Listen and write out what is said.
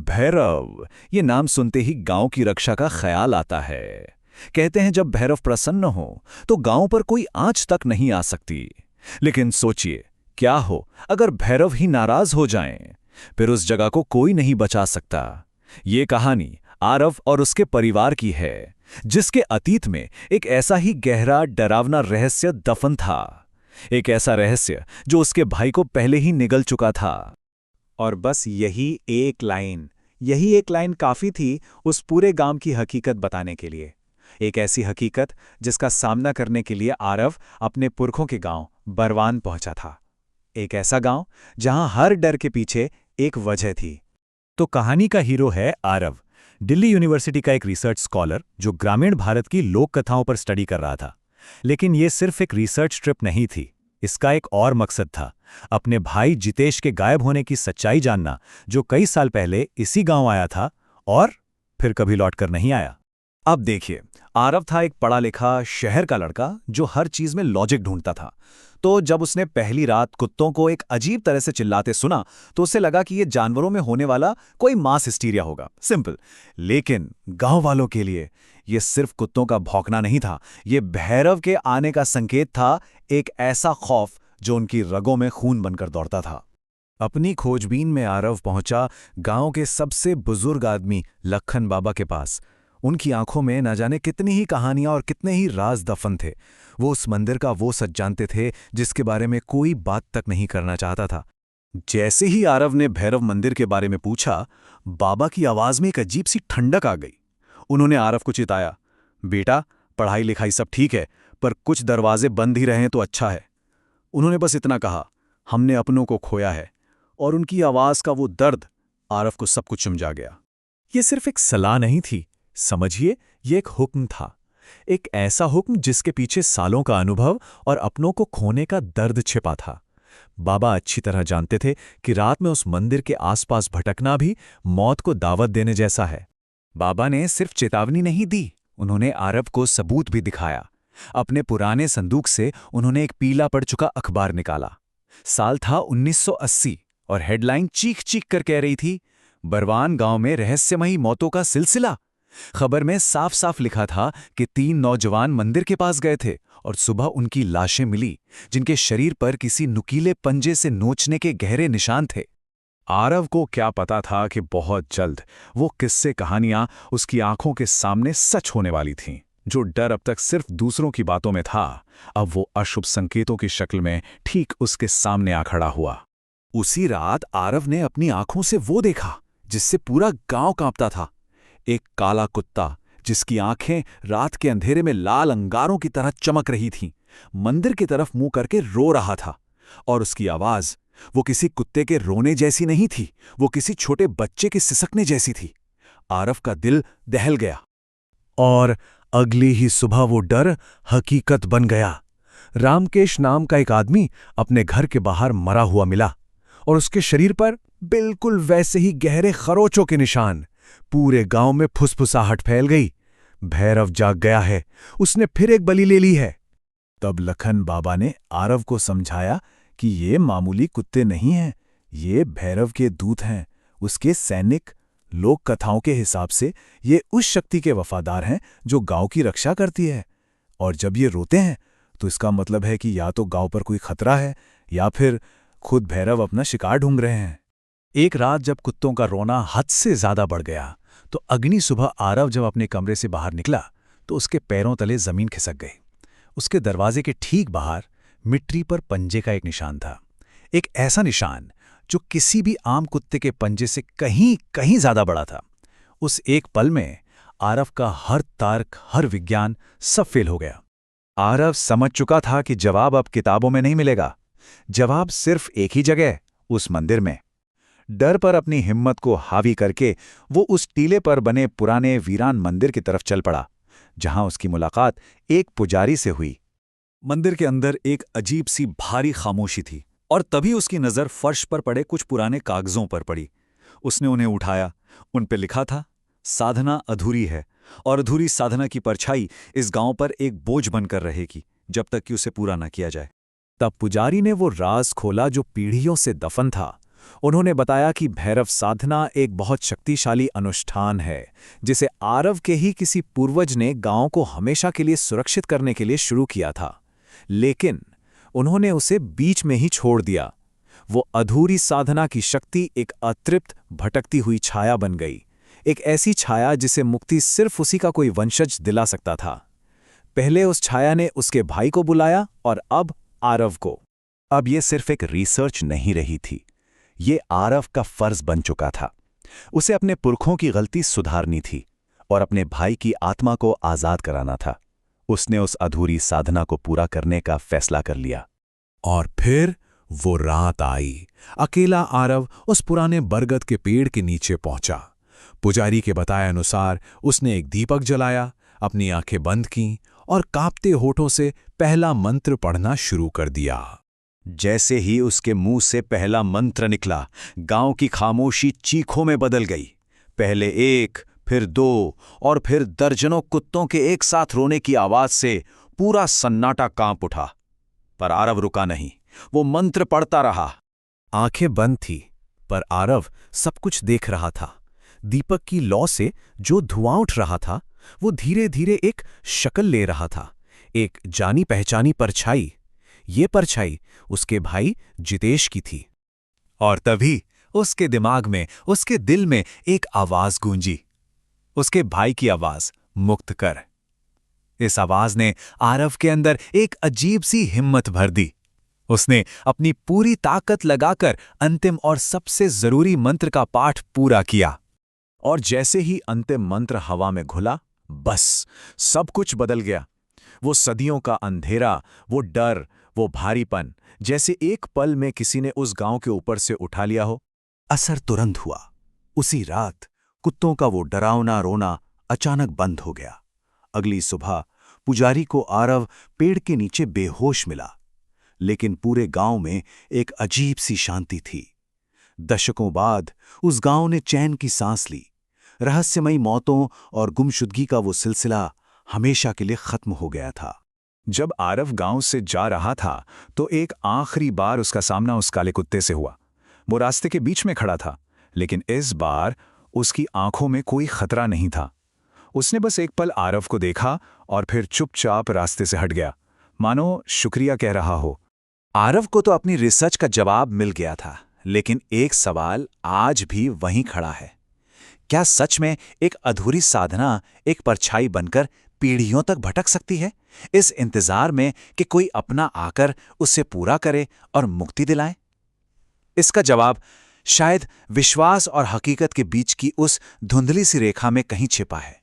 भैरव, ये नाम सुनते ही गांव की रक्षा का ख्याल आता है। कहते हैं जब भैरव प्रसन्न हो तो गांव पर कोई आंच तक नहीं आ सकती। लेकिन सोचिए, क्या हो अगर भैरव ही नाराज हो जाएं? फिर उस जगह को कोई नहीं बचा सकता। ये कहानी आरव और उसके परिवार की है, जिसके अतीत में एक ऐसा ही गहरा डरावना रहस्य दफन था। एक ऐसा रहस्य जो उसके भाई को पहले ही निगल चुका था। और बस यही एक लाइन काफ़ी थी उस पूरे गांव की हकीकत बताने के लिए। एक ऐसी हकीकत जिसका सामना करने के लिए आरव अपने पुरखों के गांव बरवान पहुंचा था। एक ऐसा गांव जहां हर डर के पीछे एक वजह थी। तो कहानी का हीरो है आरव, दिल्ली यूनिवर्सिटी का एक रिसर्च स्कॉलर जो ग्रामीण भारत की लोक कथाओं पर स्टडी कर रहा था। लेकिन ये सिर्फ एक रिसर्च ट्रिप नहीं थी, इसका एक और मकसद था, अपने भाई जितेश के गायब होने की सच्चाई जानना, जो कई साल पहले इसी गांव आया था और फिर कभी लौटकर नहीं आया। अब देखिए, आरव था एक पढ़ा लिखा शहर का लड़का जो हर चीज में लॉजिक ढूंढता था। तो जब उसने पहली रात कुत्तों को एक अजीब तरह से चिल्लाते सुना तो उसे लगा कि ये जानवरों में होने वाला कोई मास हिस्टीरिया होगा, सिंपल। लेकिन गांव वालों के लिए ये सिर्फ कुत्तों का भौंकना नहीं था, ये भैरव के आने का संकेत था, एक ऐसा खौफ जो उनकी रगों में खून बनकर दौड़ता था। अपनी खोजबीन में आरव पहुंचा गांव के सबसे बुजुर्ग आदमी लखन बाबा के पास। उनकी आंखों में न जाने कितनी ही कहानियां और कितने ही राज दफन थे। वो उस मंदिर का वो सच जानते थे जिसके बारे में कोई बात तक नहीं करना चाहता था। जैसे ही आरव ने भैरव मंदिर के बारे में पूछा, बाबा की आवाज में एक अजीब सी ठंडक आ गई। उन्होंने आरव को चिताया, बेटा, पढ़ाई लिखाई सब ठीक है, पर कुछ दरवाजे बंद ही रहें तो अच्छा है। उन्होंने बस इतना कहा, हमने अपनों को खोया है। और उनकी आवाज का वो दर्द आरव को सब कुछ समझा गया। ये सिर्फ एक सलाह नहीं थी, समझिए, ये एक हुक्म था। एक ऐसा हुक्म जिसके पीछे सालों का अनुभव और अपनों को खोने का दर्द छिपा था। बाबा अच्छी तरह जानते थे कि रात में उस मंदिर के आसपास भटकना भी मौत को दावत देने जैसा है। बाबा ने सिर्फ चेतावनी नहीं दी, उन्होंने आरव को सबूत भी दिखाया। अपने पुराने संदूक से उन्होंने एक पीला पड़ चुका अखबार निकाला। साल था 1980 और हेडलाइन चीख चीख कर कह रही थी, बरवान गांव में रहस्यमयी मौतों का सिलसिला। खबर में साफ साफ लिखा था कि 3 नौजवान मंदिर के पास गए थे और सुबह उनकी लाशें मिली, जिनके शरीर पर किसी नुकीले पंजे से नोचने के गहरे निशान थे। आरव को क्या पता था कि बहुत जल्द वो किस्से कहानियां उसकी आंखों के सामने सच होने वाली थीं। जो डर अब तक सिर्फ दूसरों की बातों में था, अब वो अशुभ संकेतों की शक्ल में ठीक उसके सामने आ खड़ा हुआ। उसी रात आरव ने अपनी आंखों से वो देखा जिससे पूरा गांव कांपता था। एक काला कुत्ता जिसकी आंखें रात के अंधेरे में लाल अंगारों की तरह चमक रही थीं, मंदिर की तरफ मुंह करके रो रहा था। और उसकी आवाज, वो किसी कुत्ते के रोने जैसी नहीं थी, वो किसी छोटे बच्चे के सिसकने जैसी थी। आरव का दिल दहल गया। और अगली ही सुबह वो डर हकीकत बन गया। रामकेश नाम का एक आदमी अपने घर के बाहर मरा हुआ मिला और उसके शरीर पर बिल्कुल वैसे ही गहरे खरोचों के निशान। पूरे गांव में फुसफुसाहट फैल गई। भैरव जाग गया है, उसने फिर एक बलि ले ली है। तब लखन बाबा ने आरव को समझाया कि ये मामूली कुत्ते नहीं हैं, ये भैरव के दूत हैं, उसके सैनिक। लोक कथाओं के हिसाब से ये उस शक्ति के वफादार हैं जो गांव की रक्षा करती है। और जब ये रोते हैं तो इसका मतलब है कि या तो गांव पर कोई खतरा है या फिर खुद भैरव अपना शिकार ढूंढ रहे हैं। एक रात जब कुत्तों का रोना हद से ज्यादा बढ़ गया तो अगली सुबह आरव जब अपने कमरे से बाहर निकला तो उसके पैरों तले जमीन खिसक गई। उसके दरवाजे के ठीक बाहर मिट्टी पर पंजे का एक निशान था, एक ऐसा निशान जो किसी भी आम कुत्ते के पंजे से कहीं कहीं ज्यादा बड़ा था। उस एक पल में आरव का हर तर्क, हर विज्ञान सब फेल हो गया। आरव समझ चुका था कि जवाब अब किताबों में नहीं मिलेगा, जवाब सिर्फ एक ही जगह, उस मंदिर में। डर पर अपनी हिम्मत को हावी करके वो उस टीले पर बने पुराने वीरान मंदिर की तरफ चल पड़ा, जहां उसकी मुलाकात एक पुजारी से हुई। मंदिर के अंदर एक अजीब सी भारी खामोशी थी और तभी उसकी नजर फर्श पर पड़े कुछ पुराने कागजों पर पड़ी। उसने उन्हें उठाया। उन पे लिखा था, साधना अधूरी है और अधूरी साधना की परछाई इस गांव पर एक बोझ बनकर रहेगी जब तक कि उसे पूरा न किया जाए। तब पुजारी ने वो राज खोला जो पीढ़ियों से दफन था। उन्होंने बताया कि भैरव साधना एक बहुत शक्तिशाली अनुष्ठान है जिसे आरव के ही किसी पूर्वज ने गांव को हमेशा के लिए सुरक्षित करने के लिए शुरू किया था, लेकिन उन्होंने उसे बीच में ही छोड़ दिया। वो अधूरी साधना की शक्ति एक अतृप्त भटकती हुई छाया बन गई, एक ऐसी छाया जिसे मुक्ति सिर्फ उसी का कोई वंशज दिला सकता था। पहले उस छाया ने उसके भाई को बुलाया और अब आरव को। अब ये सिर्फ एक रिसर्च नहीं रही थी, ये आरव का फर्ज बन चुका था। उसे अपने पुरखों की गलती सुधारनी थी और अपने भाई की आत्मा को आजाद कराना था। उसने उस अधूरी साधना को पूरा करने का फैसला कर लिया। और फिर वो रात आई। अकेला आरव उस पुराने बरगद के पेड़ के नीचे पहुंचा। पुजारी के बताए अनुसार उसने एक दीपक जलाया, अपनी आंखें बंद कीं और कांपते होठों से पहला मंत्र पढ़ना शुरू कर दिया। जैसे ही उसके मुंह से पहला मंत्र निकला, गांव की खामोशी चीखों में बदल गई। पहले एक, फिर दो और फिर दर्जनों कुत्तों के एक साथ रोने की आवाज से पूरा सन्नाटा कांप उठा। पर आरव रुका नहीं, वो मंत्र पढ़ता रहा। आंखें बंद थी, पर आरव सब कुछ देख रहा था। दीपक की लौ से जो धुआं उठ रहा था वो धीरे धीरे एक शक्ल ले रहा था, एक जानी पहचानी परछाई। ये परछाई उसके भाई जितेश की थी। और तभी उसके दिमाग में, उसके दिल में एक आवाज गूंजी, उसके भाई की आवाज, मुक्त कर। इस आवाज ने आरव के अंदर एक अजीब सी हिम्मत भर दी। उसने अपनी पूरी ताकत लगाकर अंतिम और सबसे जरूरी मंत्र का पाठ पूरा किया। और जैसे ही अंतिम मंत्र हवा में घुला, बस सब कुछ बदल गया। वो सदियों का अंधेरा, वो डर, वो भारीपन, जैसे एक पल में किसी ने उस गांव के ऊपर से उठा लिया हो। असर तुरंत हुआ। उसी रात कुत्तों का वो डरावना रोना अचानक बंद हो गया। अगली सुबह पुजारी को आरव पेड़ के नीचे बेहोश मिला, लेकिन पूरे गांव में एक अजीब सी शांति थी। दशकों बाद उस गांव ने चैन की सांस ली। रहस्यमयी मौतों और गुमशुदगी का वो सिलसिला हमेशा के लिए खत्म हो गया था। जब आरव गांव से जा रहा था तो एक आखिरी बार उसका सामना उस काले कुत्ते से हुआ। वो रास्ते के बीच में खड़ा था, लेकिन इस बार उसकी आंखों में कोई खतरा नहीं था। उसने बस एक पल आरव को देखा और फिर चुपचाप रास्ते से हट गया, मानो शुक्रिया कह रहा हो। आरव को तो अपनी रिसर्च का जवाब मिल गया था, लेकिन एक सवाल आज भी वहीं खड़ा है। क्या सच में एक अधूरी साधना एक परछाई बनकर पीढ़ियों तक भटक सकती है, इस इंतजार में कि कोई अपना आकर उसे पूरा करे और मुक्ति दिलाए? इसका जवाब शायद विश्वास और हकीकत के बीच की उस धुंधली सी रेखा में कहीं छिपा है।